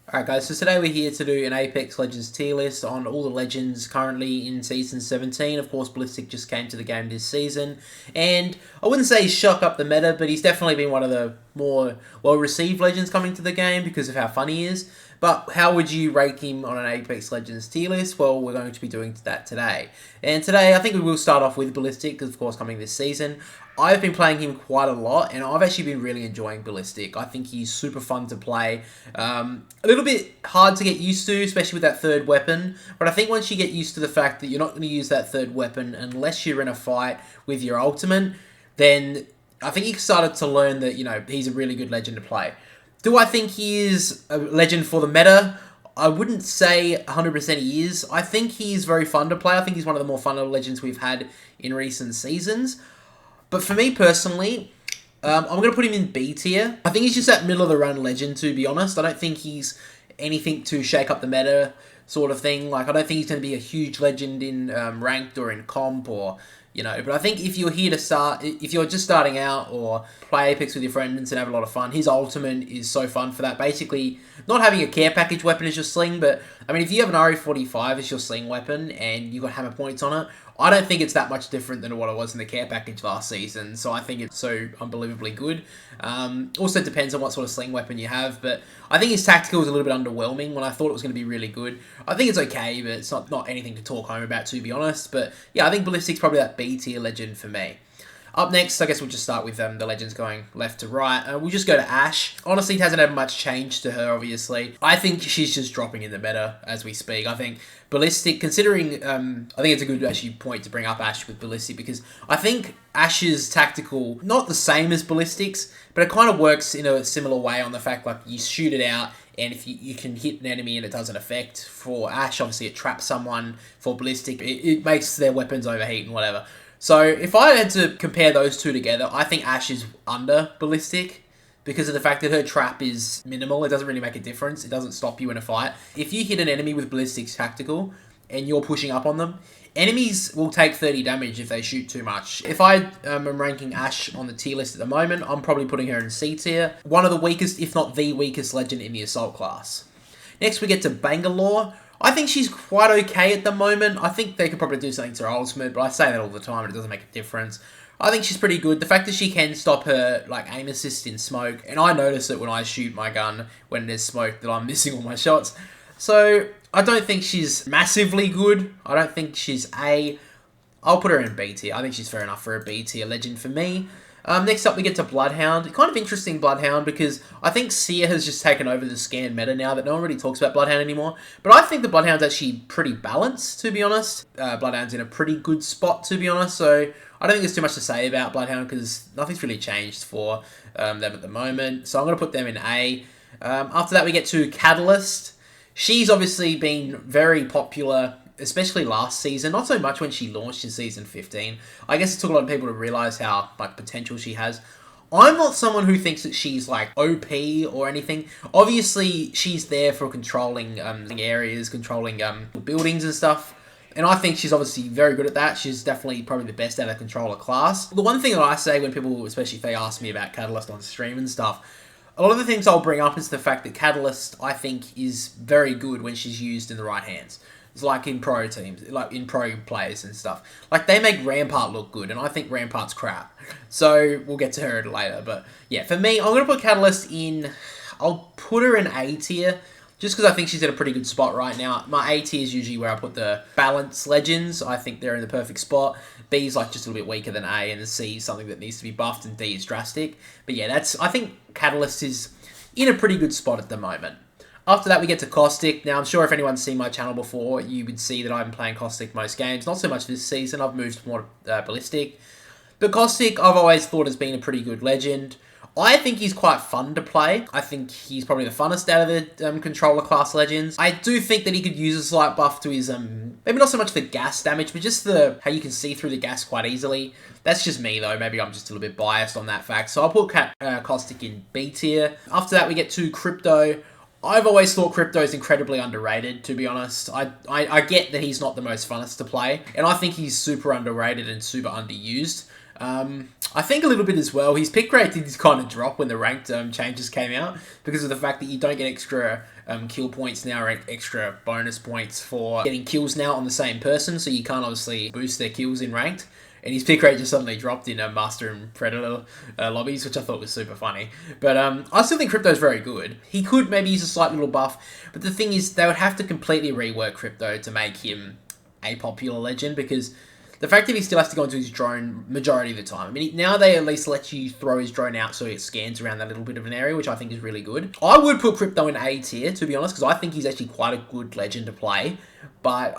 Alright guys, so today we're here to do an Apex Legends tier list on all the legends currently in Season 17. Of course, Ballistic just came to the game this season, and I wouldn't say he's shock up the meta, but he's definitely been one of the more well-received legends coming to the game because of how fun he is. But how would you rate him on an Apex Legends tier list? Well, we're going to be doing that today. And today, I think we will start off with Ballistic, because of course coming this season. I've been playing him quite a lot, and I've actually been really enjoying Ballistic. I think he's super fun to play. A little bit hard to get used to, especially with that third weapon. But I think once you get used to the fact that you're not going to use that third weapon unless you're in a fight with your ultimate, then I think he started to learn that, he's a really good legend to play. Do I think he is a legend for the meta? I wouldn't say 100% he is. I think he's very fun to play. I think he's one of the more fun legends we've had in recent seasons. But for me personally, I'm going to put him in B tier. I think he's just that middle-of-the-run legend, to be honest. I don't think he's anything to shake up the meta sort of thing. Like, I don't think he's going to be a huge legend in ranked or in comp or, But I think if you're here to start, if you're just starting out or play Apex with your friends and have a lot of fun, his ultimate is so fun for that. Basically, not having a care package weapon as your sling, but, I mean, if you have an RE45 as your sling weapon and you've got hammer points on it, I don't think it's that much different than what it was in the care package last season, so I think it's so unbelievably good. Also depends on what sort of sling weapon you have, but I think his tactical is a little bit underwhelming when I thought it was going to be really good. I think it's okay, but it's not anything to talk home about, to be honest. But yeah, I think Ballistic's probably that B tier legend for me. Up next, I guess we'll just start with the legends going left to right. We'll just go to Ashe. Honestly, it hasn't had much change to her, obviously. I think she's just dropping in the meta as we speak. I think Ballistic, considering, I think it's a good actually point to bring up Ashe with Ballistic, because I think Ashe's tactical, not the same as Ballistic's, but it kind of works in a similar way on the fact, like, you shoot it out, and if you can hit an enemy and it doesn't affect, for Ashe, obviously it traps someone. For Ballistic, it makes their weapons overheat and whatever. So if I had to compare those two together, I think Ashe is under Ballistic because of the fact that her trap is minimal. It doesn't really make a difference. It doesn't stop you in a fight. If you hit an enemy with Ballistic's tactical and you're pushing up on them, enemies will take 30 damage if they shoot too much. If I am ranking Ashe on the tier list at the moment, I'm probably putting her in C tier. One of the weakest, if not the weakest legend in the Assault class. Next we get to Bangalore. I think she's quite okay at the moment. I think they could probably do something to her ultimate, but I say that all the time and it doesn't make a difference. I think she's pretty good. The fact that she can stop her aim assist in smoke, and I notice it when I shoot my gun when there's smoke that I'm missing all my shots. So I don't think she's massively good. I don't think she's A. I'll put her in B tier. I think she's fair enough for a B tier legend for me. Next up, we get to Bloodhound. Kind of interesting Bloodhound because I think Seer has just taken over the scan meta now that no one really talks about Bloodhound anymore. But I think the Bloodhound's actually pretty balanced, to be honest. Bloodhound's in a pretty good spot, to be honest. So I don't think there's too much to say about Bloodhound because nothing's really changed for them at the moment. So I'm going to put them in A. After that, we get to Catalyst. She's obviously been very popular, especially last season. Not so much when she launched in Season 15. I guess it took a lot of people to realise how potential she has. I'm not someone who thinks that she's OP or anything. Obviously, she's there for controlling areas, controlling buildings and stuff. And I think she's obviously very good at that. She's definitely probably the best out of controller class. The one thing that I say when people, especially if they ask me about Catalyst on stream and stuff, a lot of the things I'll bring up is the fact that Catalyst, I think, is very good when she's used in the right hands. It's like in pro teams, like in pro players and stuff. They make Rampart look good, and I think Rampart's crap. So we'll get to her later. But yeah, for me, I'm going to put Catalyst in, I'll put her in A tier, just because I think she's in a pretty good spot right now. My A tier is usually where I put the balanced legends. I think they're in the perfect spot. B is just a little bit weaker than A, and the C is something that needs to be buffed, and D is drastic. But yeah, I think Catalyst is in a pretty good spot at the moment. After that, we get to Caustic. Now, I'm sure if anyone's seen my channel before, you would see that I'm playing Caustic most games. Not so much this season. I've moved more to Ballistic. But Caustic, I've always thought has been a pretty good legend. I think he's quite fun to play. I think he's probably the funnest out of the controller class legends. I do think that he could use a slight buff to his, maybe not so much the gas damage, but just how you can see through the gas quite easily. That's just me though. Maybe I'm just a little bit biased on that fact. So I'll put Caustic in B tier. After that, we get to Crypto. I've always thought Crypto is incredibly underrated, to be honest. I get that he's not the most funnest to play, and I think he's super underrated and super underused. I think a little bit as well. His pick rate did kind of drop when the ranked changes came out because of the fact that you don't get extra kill points now or extra bonus points for getting kills now on the same person, so you can't obviously boost their kills in ranked. And his pick rate just suddenly dropped in Master and Predator lobbies, which I thought was super funny. But I still think Crypto's very good. He could maybe use a slight little buff, but the thing is, they would have to completely rework Crypto to make him a popular legend, because the fact that he still has to go into his drone majority of the time. I mean, now they at least let you throw his drone out so it scans around that little bit of an area, which I think is really good. I would put Crypto in A tier, to be honest, because I think he's actually quite a good legend to play. But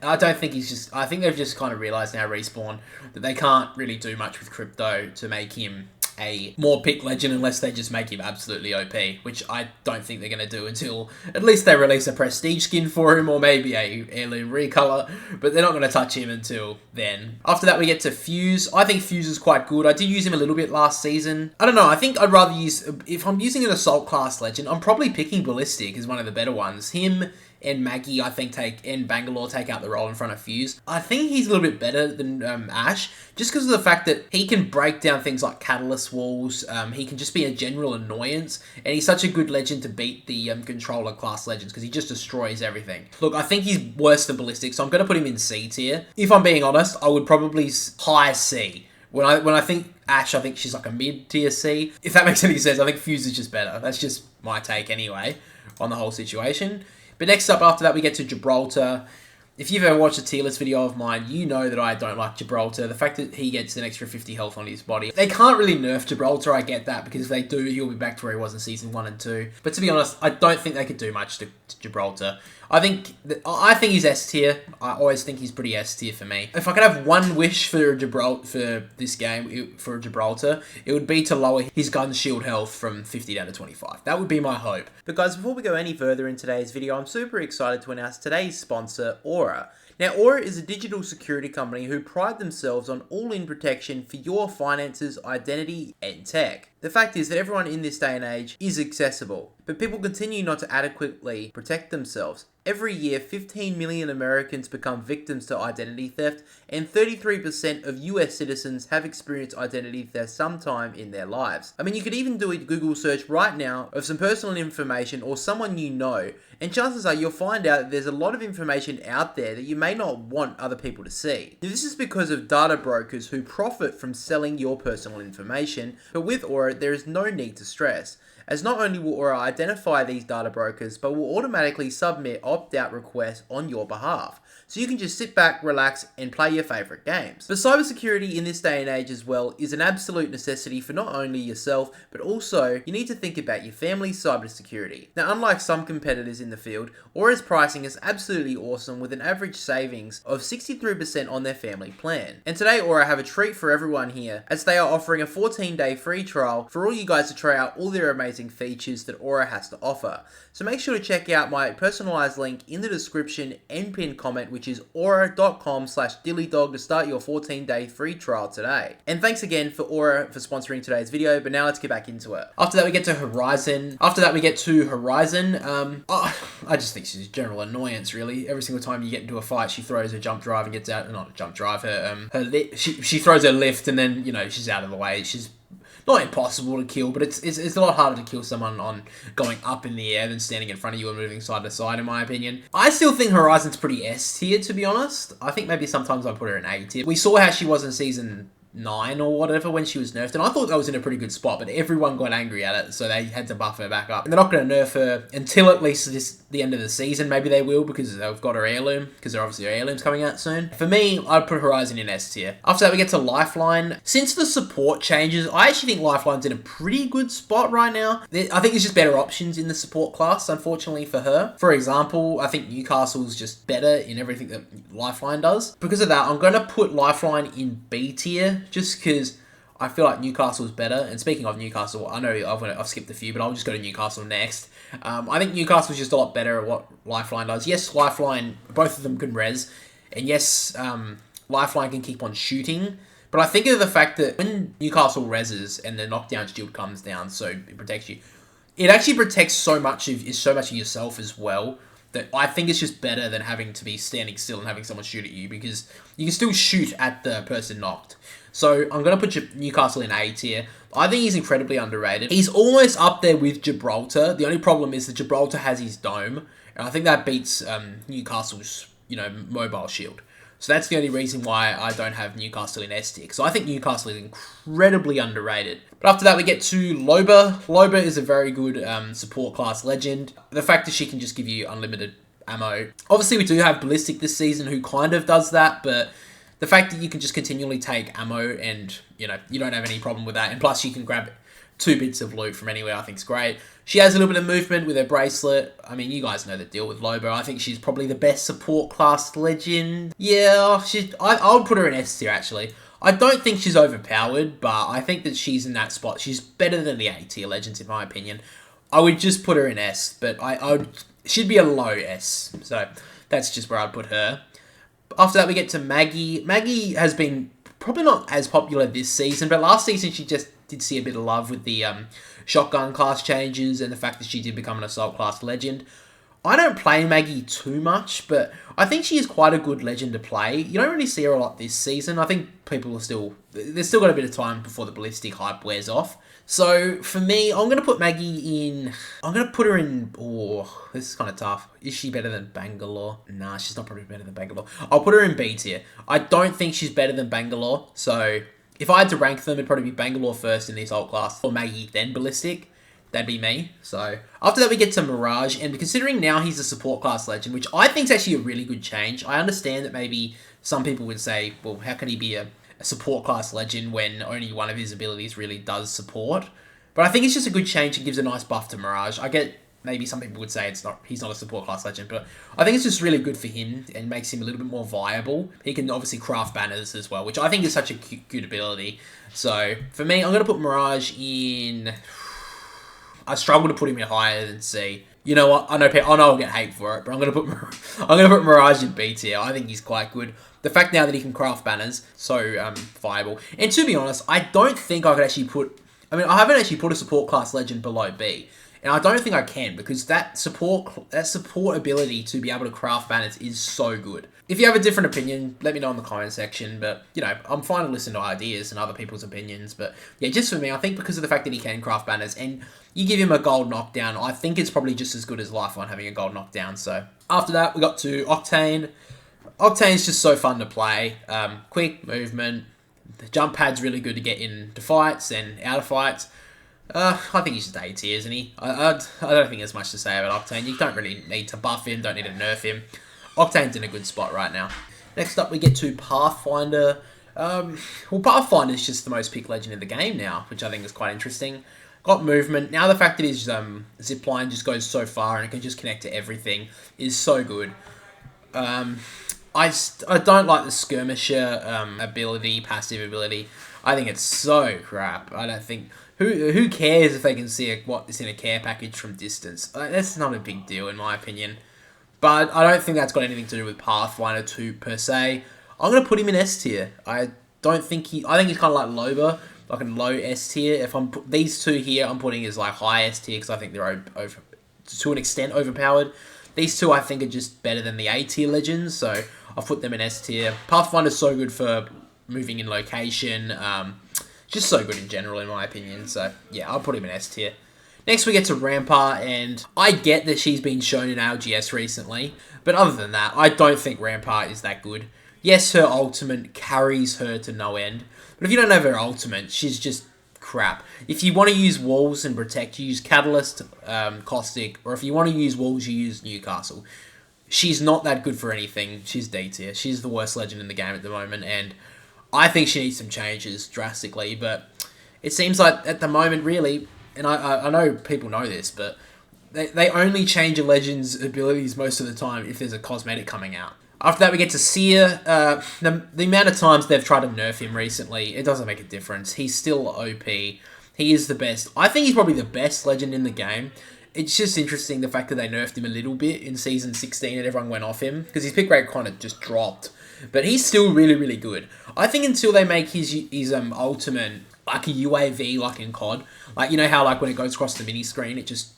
I don't think he's just... I think they've just kind of realised now, Respawn, that they can't really do much with Crypto to make him a more picked legend unless they just make him absolutely OP, which I don't think they're going to do until at least they release a prestige skin for him or maybe a heirloom recolor, but they're not going to touch him until then. After that we get to Fuse. I think Fuse is quite good. I did use him a little bit last season. I don't know, I think I'd rather use... If I'm using an assault class legend, I'm probably picking Ballistic as one of the better ones. Him and Maggie, I think, and Bangalore take out the role in front of Fuse. I think he's a little bit better than Ash, just because of the fact that he can break down things like catalyst walls, he can just be a general annoyance, and he's such a good legend to beat the controller class legends, because he just destroys everything. Look, I think he's worse than Ballistic, so I'm going to put him in C tier. If I'm being honest, I would probably high C. When I think Ash, I think she's like a mid-tier C. If that makes any sense, I think Fuse is just better. That's just my take anyway on the whole situation. But next up, after that, we get to Gibraltar. If you've ever watched a tier list video of mine, you know that I don't like Gibraltar. The fact that he gets an extra 50 health on his body. They can't really nerf Gibraltar, I get that, because if they do, he'll be back to where he was in Season 1 and 2. But to be honest, I don't think they could do much to Gibraltar. I think he's S tier. I always think he's pretty S tier for me. If I could have one wish for this game, for Gibraltar, it would be to lower his gun shield health from 50 down to 25. That would be my hope. But guys, before we go any further in today's video, I'm super excited to announce today's sponsor, Aura. Now, Aura is a digital security company who pride themselves on all-in protection for your finances, identity, and tech. The fact is that everyone in this day and age is accessible, but people continue not to adequately protect themselves. Every year, 15 million Americans become victims to identity theft, and 33% of US citizens have experienced identity theft sometime in their lives. I mean, you could even do a Google search right now of some personal information or someone you know, and chances are you'll find out that there's a lot of information out there that you may not want other people to see. Now, this is because of data brokers who profit from selling your personal information, but with Aura, there is no need to stress, as not only will Aura identify these data brokers, but will automatically submit opt-out requests on your behalf. So you can just sit back, relax, and play your favorite games. But cybersecurity in this day and age as well is an absolute necessity for not only yourself, but also you need to think about your family's cybersecurity. Now, unlike some competitors in the field, Aura's pricing is absolutely awesome with an average savings of 63% on their family plan. And today, Aura have a treat for everyone here, as they are offering a 14-day free trial for all you guys to try out all their amazing features that Aura has to offer. So make sure to check out my personalized link in the description and pinned comment, which is aura.com/DILYDOG to start your 14-day free trial today. And thanks again for Aura for sponsoring today's video, but now let's get back into it. After that, we get to Horizon. I just think she's a general annoyance, really. Every single time you get into a fight, she throws her jump drive and gets out. Not a jump drive, she throws her lift and then, you know, she's out of the way. She's not impossible to kill, but it's a lot harder to kill someone on going up in the air than standing in front of you and moving side to side, in my opinion. I still think Horizon's pretty S tier, to be honest. I think maybe sometimes I put her in A tier. We saw how she was in Season 9 or whatever when she was nerfed, and I thought that was in a pretty good spot, but everyone got angry at it, so they had to buff her back up. And they're not going to nerf her until at least the end of the season. Maybe they will, because they've got her heirloom, because there obviously are heirlooms coming out soon. For me, I'd put Horizon in S tier. After that, we get to Lifeline. Since the support changes, I actually think Lifeline's in a pretty good spot right now. I think there's just better options in the support class, unfortunately, for her. For example, I think Newcastle's just better in everything that Lifeline does. Because of that, I'm going to put Lifeline in B tier, just because I feel like Newcastle's better. And speaking of Newcastle, I know I've skipped a few, but I'll just go to Newcastle next. I think Newcastle's just a lot better at what Lifeline does. Yes, Lifeline, both of them can res. And yes, Lifeline can keep on shooting. But I think of the fact that when Newcastle reses and the knockdown shield comes down, so it protects you, it actually protects so much of yourself as well, that I think it's just better than having to be standing still and having someone shoot at you, because you can still shoot at the person knocked. So I'm going to put Newcastle in A tier. I think he's incredibly underrated. He's almost up there with Gibraltar. The only problem is that Gibraltar has his dome, and I think that beats Newcastle's, mobile shield. So that's the only reason why I don't have Newcastle in S tier. So I think Newcastle is incredibly underrated. But after that, we get to Loba. Loba is a very good support class legend. The fact that she can just give you unlimited ammo. Obviously, we do have Ballistic this season who kind of does that, but the fact that you can just continually take ammo and, you don't have any problem with that. And plus, you can grab 2 bits of loot from anywhere, I think is great. She has a little bit of movement with her bracelet. I mean, you guys know the deal with Loba. I think she's probably the best support class legend. Yeah, I would put her in S tier, actually. I don't think she's overpowered, but I think that she's in that spot. She's better than the A tier legends, in my opinion. I would just put her in S, but she'd be a low S. So that's just where I'd put her. After that, we get to Maggie. Maggie has been probably not as popular this season, but last season she just did see a bit of love with the shotgun class changes and the fact that she did become an assault class legend. I don't play Maggie too much, but I think she is quite a good legend to play. You don't really see her a lot this season. I think there's still got a bit of time before the ballistic hype wears off. So for me, I'm going to put Maggie in, this is kind of tough. Is she better than Bangalore? Nah, she's not probably better than Bangalore. I'll put her in B tier. I don't think she's better than Bangalore, so if I had to rank them, it'd probably be Bangalore first in the assault class, or Maggie, then ballistic. That'd be me. So after that, we get to Mirage, and considering now he's a support class legend, which I think is actually a really good change. I understand that maybe some people would say, well, how can he be a support class legend when only one of his abilities really does support? But I think it's just a good change and gives a nice buff to Mirage. I get maybe some people would say he's not a support class legend, but I think it's just really good for him and makes him a little bit more viable. He can obviously craft banners as well, which I think is such a cute ability. So for me, I'm going to put Mirage in. I struggle to put him in higher than C. You know what? I know I'll get hate for it, but I'm gonna put Mirage in B tier. I think he's quite good. The fact now that he can craft banners, so viable. And to be honest, I don't think I could actually put. I mean, I haven't actually put a support class legend below B, and I don't think I can because that support ability to be able to craft banners is so good. If you have a different opinion, let me know in the comment section. But, I'm fine to listen to ideas and other people's opinions. But, yeah, just for me, I think because of the fact that he can craft banners and you give him a gold knockdown, I think it's probably just as good as Lifeline having a gold knockdown. So, after that, we got to Octane. Octane's just so fun to play. Quick movement. The jump pad's really good to get into fights and out of fights. I think he's just A tier, isn't he? I don't think there's much to say about Octane. You don't really need to buff him, don't need to nerf him. Octane's in a good spot right now. Next up, we get to Pathfinder. Pathfinder's just the most picked legend in the game now, which I think is quite interesting. Got movement. Now the fact that his zipline just goes so far and it can just connect to everything is so good. I don't like the skirmisher passive ability. I think it's so crap. I don't think... Who cares if they can see what's in a care package from distance? That's not a big deal in my opinion. But I don't think that's got anything to do with Pathfinder 2 per se. I'm going to put him in S tier. I think he's kind of like Loba, like a low S tier. If these two here, I'm putting as like high S tier because I think they're over to an extent overpowered. These two I think are just better than the A tier legends, so I've put them in S tier. Pathfinder's so good for moving in location, just so good in general in my opinion. So yeah, I'll put him in S tier. Next we get to Rampart, and I get that she's been shown in LGS recently, but other than that, I don't think Rampart is that good. Yes, her ultimate carries her to no end, but if you don't have her ultimate, she's just crap. If you want to use walls and protect, you use Catalyst, Caustic, or if you want to use walls, you use Newcastle. She's not that good for anything. She's D tier. She's the worst legend in the game at the moment, and I think she needs some changes drastically, but it seems like at the moment, really, and I know people know this, but they only change a legend's abilities most of the time if there's a cosmetic coming out. After that, we get to Seer. The amount of times they've tried to nerf him recently, it doesn't make a difference. He's still OP. He is the best. I think he's probably the best legend in the game. It's just interesting the fact that they nerfed him a little bit in Season 16 and everyone went off him, because his pick rate kind of just dropped. But he's still really, really good. I think until they make his ultimate like a UAV, like in COD, like, you know how like when it goes across the mini screen, it just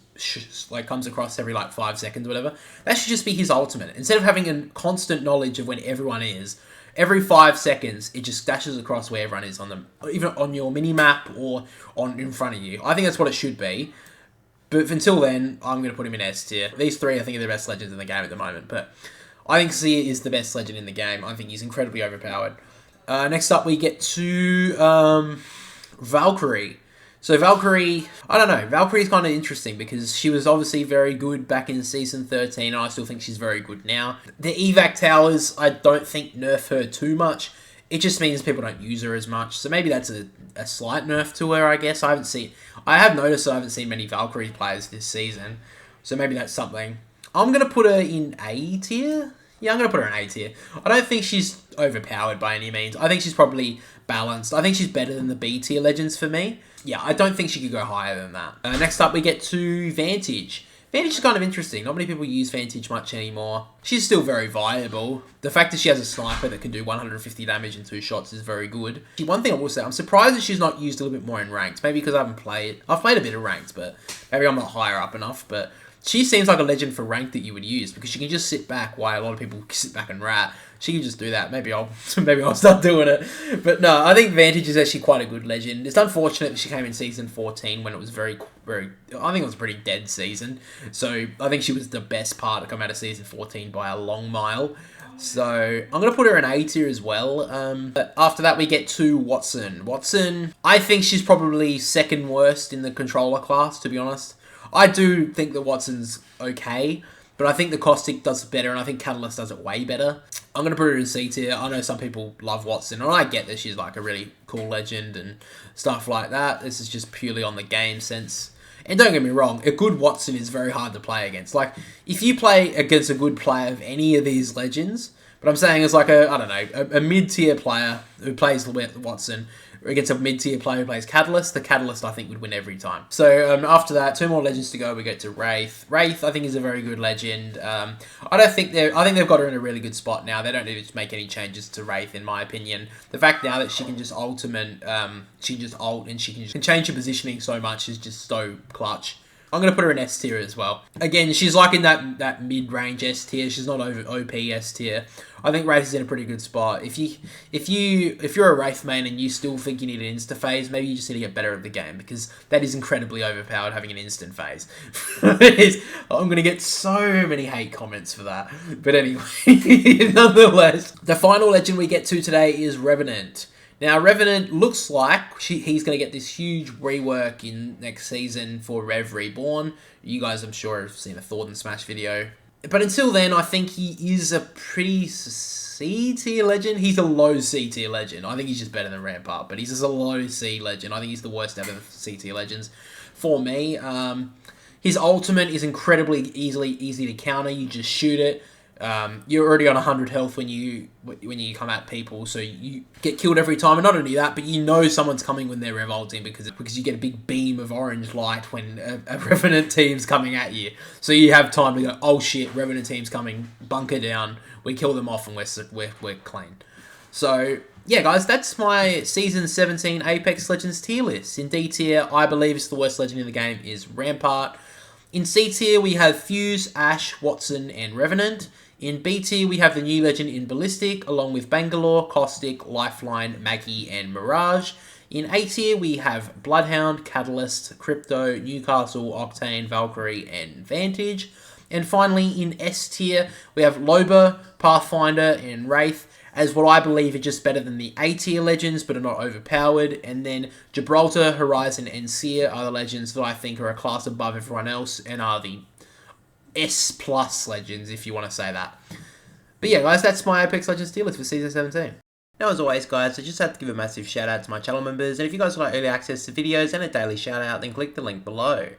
like comes across every like 5 seconds or whatever. That should just be his ultimate. Instead of having a constant knowledge of when everyone is, every 5 seconds, it just dashes across where everyone is on them, even on your mini map or on in front of you. I think that's what it should be. But until then, I'm going to put him in S tier. These three, I think, are the best legends in the game at the moment. But I think Seer is the best legend in the game. I think he's incredibly overpowered. Next up, we get to Valkyrie. So Valkyrie, I don't know. Valkyrie's kind of interesting because she was obviously very good back in Season 13, and I still think she's very good now. The evac towers, I don't think nerf her too much. It just means people don't use her as much. So maybe that's a slight nerf to her, I guess. I have noticed that I haven't seen many Valkyrie players this season. So maybe that's something. I'm going to put her in A tier. Yeah, I'm going to put her in A tier. I don't think she's overpowered by any means. I think she's probably balanced. I think she's better than the B tier legends for me. Yeah, I don't think she could go higher than that. Next up, we get to Vantage. Vantage is kind of interesting. Not many people use Vantage much anymore. She's still very viable. The fact that she has a sniper that can do 150 damage in 2 shots is very good. One thing I will say, I'm surprised that she's not used a little bit more in ranked. Maybe because I haven't played. I've played a bit of ranked, but maybe I'm not higher up enough. But she seems like a legend for ranked that you would use because she can just sit back while a lot of people sit back and rat. She can just do that. Maybe I'll start doing it. But no, I think Vantage is actually quite a good legend. It's unfortunate that she came in Season 14 when it was very, I think it was a pretty dead season. So I think she was the best part to come out of Season 14 by a long mile. So I'm going to put her in A tier as well. But after that, we get to Watson. Watson, I think she's probably second worst in the controller class, to be honest. I do think that Watson's okay, but I think the Caustic does it better, and I think Catalyst does it way better. I'm going to put her in C tier. I know some people love Watson, and I get that she's like a really cool legend and stuff like that. This is just purely on the game sense. And don't get me wrong, a good Watson is very hard to play against. Like, if you play against a good player of any of these legends, but I'm saying it's like a mid-tier player who plays Watson against a mid-tier player who plays Catalyst, the Catalyst, I think, would win every time. So, after that, 2 more legends to go, we get to Wraith. Wraith, I think, is a very good legend. I think they've got her in a really good spot now. They don't need to make any changes to Wraith, in my opinion. The fact now that she can just ultimate, she can just ult, and she can change her positioning so much is just so clutch. I'm going to put her in S tier as well. Again, she's like in that mid-range S tier. She's not over OP S tier. I think Wraith is in a pretty good spot. If you're a Wraith main and you still think you need an insta phase, maybe you just need to get better at the game because that is incredibly overpowered having an instant phase. I'm going to get so many hate comments for that. But anyway, nonetheless, the final legend we get to today is Revenant. Now, Revenant looks like he's going to get this huge rework in next season for Rev Reborn. You guys, I'm sure, have seen a Thor and Smash video. But until then, I think he is a pretty C-tier legend. He's a low C-tier legend. I think he's just better than Rampart, but he's just a low C legend. I think he's the worst ever C-tier legends for me. His ultimate is incredibly easy to counter. You just shoot it. You're already on 100 health when you come at people, so you get killed every time. And not only that, but you know someone's coming when they're revolting because you get a big beam of orange light when a Revenant team's coming at you. So you have time to go, oh shit, Revenant team's coming, bunker down, we kill them off, and we're clean. So yeah, guys, that's my Season 17 Apex Legends tier list. In D tier, I believe it's the worst legend in the game is Rampart. In C tier, we have Fuse, Ashe, Watson, and Revenant. In B tier, we have the new legend in Ballistic, along with Bangalore, Caustic, Lifeline, Maggie, and Mirage. In A tier, we have Bloodhound, Catalyst, Crypto, Newcastle, Octane, Valkyrie, and Vantage. And finally, in S tier, we have Loba, Pathfinder, and Wraith, as what I believe are just better than the A tier legends, but are not overpowered. And then Gibraltar, Horizon, and Seer are the legends that I think are a class above everyone else and are the S plus legends, if you want to say that. But yeah, guys, that's my Apex Legends tier list for Season 17. Now, as always, guys, I just have to give a massive shout out to my channel members. And if you guys would like early access to videos and a daily shout out, then click the link below.